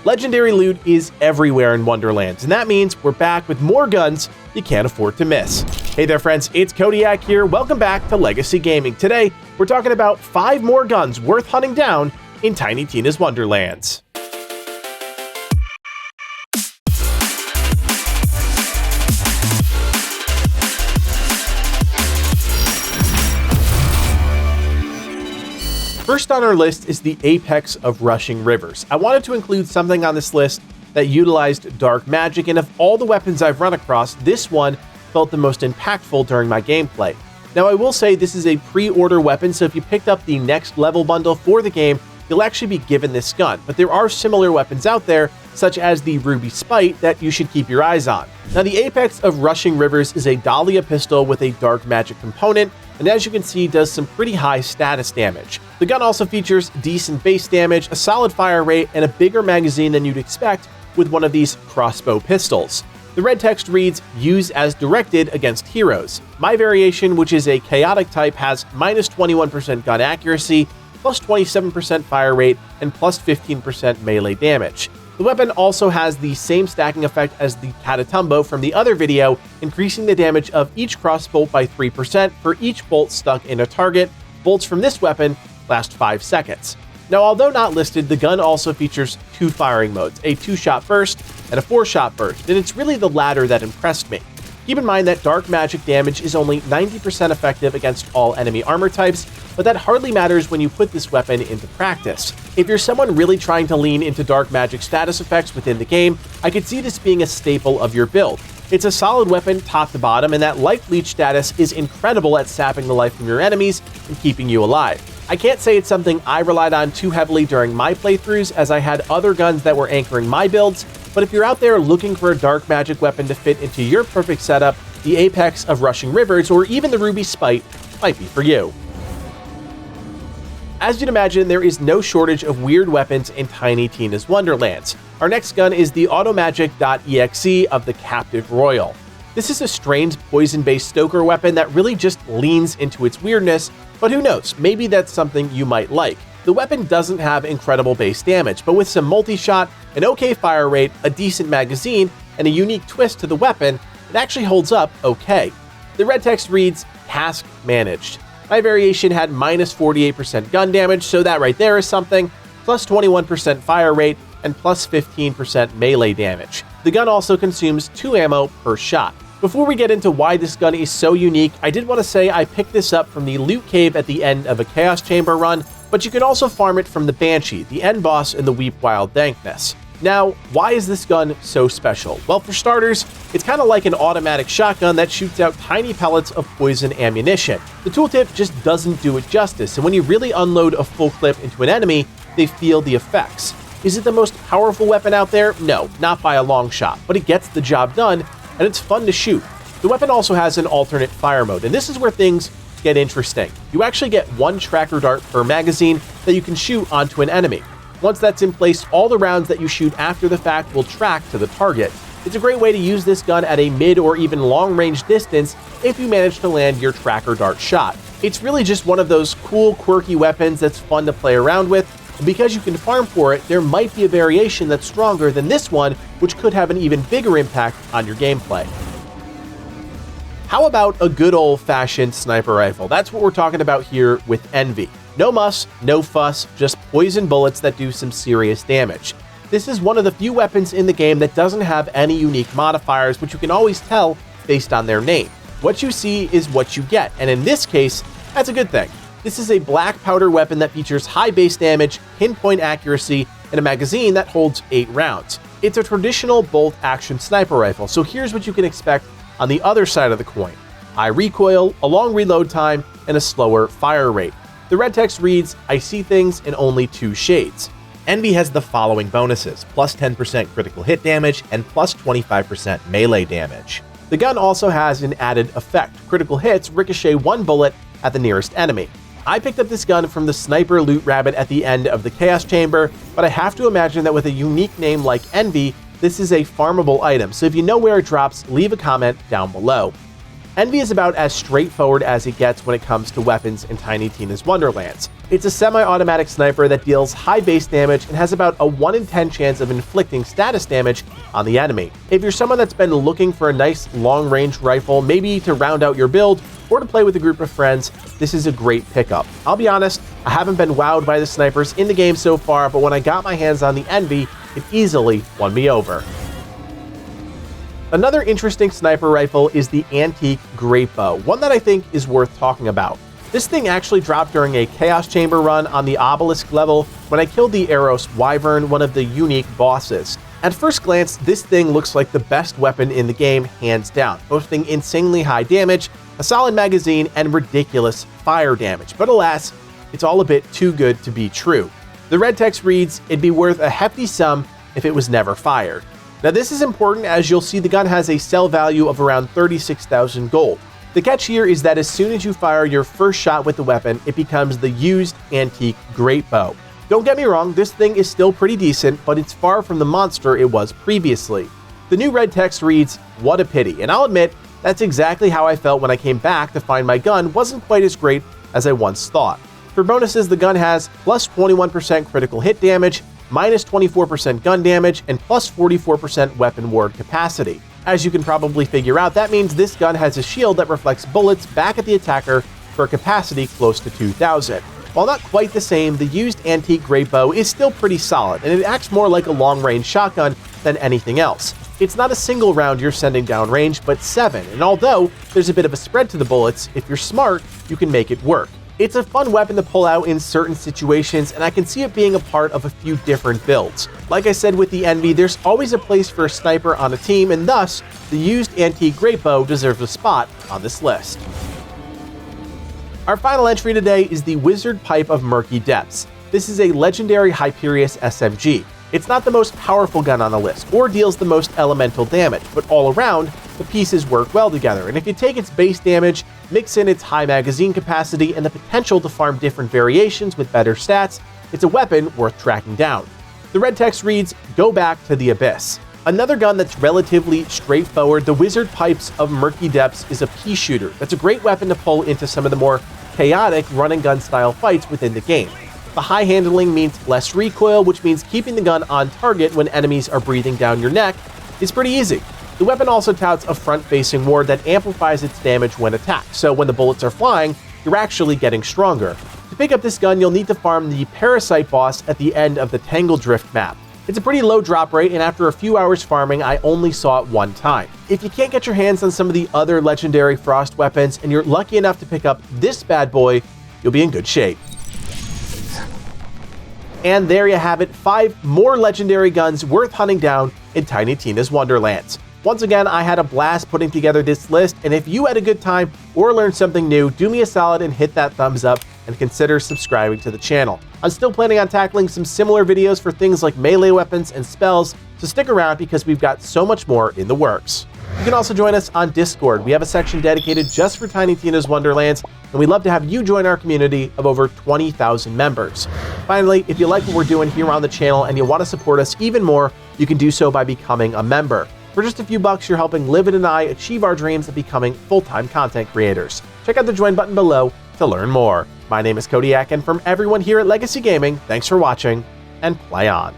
Legendary loot is everywhere in Wonderlands, and that means we're back with more guns you can't afford to miss. Hey there friends, it's Kodiak here. Welcome back to Legacy Gaming. Today, we're talking about 5 more guns worth hunting down in Tiny Tina's Wonderlands. First on our list is the apex of rushing rivers. I wanted to include something on this list that utilized dark magic, and of all the weapons I've run across, this one felt the most impactful during my gameplay. Now I will say this is a pre-order weapon, so if you picked up the next level bundle for the game, you'll actually be given this gun, but there are similar weapons out there, such as the Ruby Spite, that you should keep your eyes on. Now the apex of rushing rivers is a Dahlia pistol with a dark magic component, and as you can see, does some pretty high status damage. The gun also features decent base damage, a solid fire rate, and a bigger magazine than you'd expect with one of these crossbow pistols. The red text reads, "Use as directed against heroes." My variation, which is a chaotic type, has minus 21% gun accuracy, plus 27% fire rate, and plus 15% melee damage. The weapon also has the same stacking effect as the Catatumbo from the other video, increasing the damage of each crossbolt by 3% for each bolt stuck in a target. Bolts from this weapon last 5 seconds. Now, although not listed, the gun also features 2 firing modes, a 2-shot burst and a 4-shot burst, and it's really the latter that impressed me. Keep in mind that dark magic damage is only 90% effective against all enemy armor types, but that hardly matters when you put this weapon into practice. If you're someone really trying to lean into dark magic status effects within the game, I could see this being a staple of your build. It's a solid weapon top to bottom, and that life leech status is incredible at sapping the life from your enemies and keeping you alive. I can't say it's something I relied on too heavily during my playthroughs, as I had other guns that were anchoring my builds, but if you're out there looking for a dark magic weapon to fit into your perfect setup, the apex of rushing rivers or even the Ruby Spite might be for you. As you'd imagine, there is no shortage of weird weapons in Tiny Tina's Wonderlands. Our next gun is the Automagic.EXE of the Captive Royal. This is a strange poison-based stoker weapon that really just leans into its weirdness, but who knows, maybe that's something you might like. The weapon doesn't have incredible base damage, but with some multi-shot, an okay fire rate, a decent magazine, and a unique twist to the weapon, it actually holds up okay. The red text reads, "Task managed." My variation had minus 48% gun damage, so that right there is something, plus 21% fire rate, and plus 15% melee damage. The gun also consumes 2 ammo per shot. Before we get into why this gun is so unique, I did want to say I picked this up from the loot cave at the end of a Chaos Chamber run, but you can also farm it from the Banshee, the end boss in the Weep Wild Dankness. Now, why is this gun so special? Well, for starters, it's kind of like an automatic shotgun that shoots out tiny pellets of poison ammunition. The tooltip just doesn't do it justice, and when you really unload a full clip into an enemy, they feel the effects. Is it the most powerful weapon out there? No, not by a long shot, but it gets the job done, and it's fun to shoot. The weapon also has an alternate fire mode, and this is where things get interesting. You actually get 1 tracker dart per magazine that you can shoot onto an enemy. Once that's in place, all the rounds that you shoot after the fact will track to the target. It's a great way to use this gun at a mid or even long range distance if you manage to land your tracker dart shot. It's really just one of those cool, quirky weapons that's fun to play around with, and because you can farm for it, there might be a variation that's stronger than this one, which could have an even bigger impact on your gameplay. How about a good old-fashioned sniper rifle? That's what we're talking about here with Envy. No muss, no fuss, just poison bullets that do some serious damage. This is one of the few weapons in the game that doesn't have any unique modifiers, which you can always tell based on their name. What you see is what you get, and in this case, that's a good thing. This is a black powder weapon that features high base damage, pinpoint accuracy, and a magazine that holds 8 rounds. It's a traditional bolt-action sniper rifle, so here's what you can expect on the other side of the coin: high recoil, a long reload time, and a slower fire rate. The red text reads, "I see things in only 2 shades." Envy has the following bonuses: plus 10% critical hit damage and plus 25% melee damage. The gun also has an added effect: critical hits ricochet 1 bullet at the nearest enemy. I picked up this gun from the sniper loot rabbit at the end of the Chaos Chamber, but I have to imagine that with a unique name like Envy, this is a farmable item, so if you know where it drops, leave a comment down below. Envy is about as straightforward as it gets when it comes to weapons in Tiny Tina's Wonderlands. It's a semi-automatic sniper that deals high base damage and has about a 1 in 10 chance of inflicting status damage on the enemy. If you're someone that's been looking for a nice long-range rifle, maybe to round out your build, or to play with a group of friends, this is a great pickup. I'll be honest, I haven't been wowed by the snipers in the game so far, but when I got my hands on the Envy, it easily won me over. Another interesting sniper rifle is the antique Greatbow, one that I think is worth talking about. This thing actually dropped during a Chaos Chamber run on the Obelisk level when I killed the Eros Wyvern, one of the unique bosses. At first glance, this thing looks like the best weapon in the game, hands down, boasting insanely high damage, a solid magazine, and ridiculous fire damage. But alas, it's all a bit too good to be true. The red text reads, "It'd be worth a hefty sum if it was never fired." Now this is important as you'll see the gun has a sell value of around 36,000 gold. The catch here is that as soon as you fire your first shot with the weapon, it becomes the used antique Greatbow. Don't get me wrong, this thing is still pretty decent, but it's far from the monster it was previously. The new red text reads, "What a pity," and I'll admit, that's exactly how I felt when I came back to find my gun wasn't quite as great as I once thought. For bonuses, the gun has plus 21% critical hit damage, minus 24% gun damage, and plus 44% weapon ward capacity. As you can probably figure out, that means this gun has a shield that reflects bullets back at the attacker for a capacity close to 2,000. While not quite the same, the used antique Greatbow is still pretty solid, and it acts more like a long-range shotgun than anything else. It's not a single round you're sending downrange, but 7, and although there's a bit of a spread to the bullets, if you're smart, you can make it work. It's a fun weapon to pull out in certain situations, and I can see it being a part of a few different builds. Like I said with the Envy, there's always a place for a sniper on a team, and thus, the used antique Greatbow deserves a spot on this list. Our final entry today is the Wizard Pipe of Murky Depths. This is a legendary Hyperius SMG. It's not the most powerful gun on the list, or deals the most elemental damage, but all around, the pieces work well together, and if you take its base damage, mix in its high magazine capacity, and the potential to farm different variations with better stats, it's a weapon worth tracking down. The red text reads, "Go back to the abyss." Another gun that's relatively straightforward, the Wizard Pipes of Murky Depths is a pea shooter. That's a great weapon to pull into some of the more chaotic run-and-gun style fights within the game. The high handling means less recoil, which means keeping the gun on target when enemies are breathing down your neck is pretty easy. The weapon also touts a front-facing ward that amplifies its damage when attacked, so when the bullets are flying, you're actually getting stronger. To pick up this gun, you'll need to farm the Parasite boss at the end of the Tangle Drift map. It's a pretty low drop rate, and after a few hours farming, I only saw it one time. If you can't get your hands on some of the other legendary Frost weapons, and you're lucky enough to pick up this bad boy, you'll be in good shape. And there you have it, 5 more legendary guns worth hunting down in Tiny Tina's Wonderlands. Once again, I had a blast putting together this list, and if you had a good time or learned something new, do me a solid and hit that thumbs up and consider subscribing to the channel. I'm still planning on tackling some similar videos for things like melee weapons and spells, so stick around because we've got so much more in the works. You can also join us on Discord. We have a section dedicated just for Tiny Tina's Wonderlands, and we'd love to have you join our community of over 20,000 members. Finally, if you like what we're doing here on the channel and you want to support us even more, you can do so by becoming a member. For just a few bucks, you're helping Livid and I achieve our dreams of becoming full-time content creators. Check out the join button below to learn more. My name is Kodiak, and from everyone here at Legacy Gaming, thanks for watching, and play on.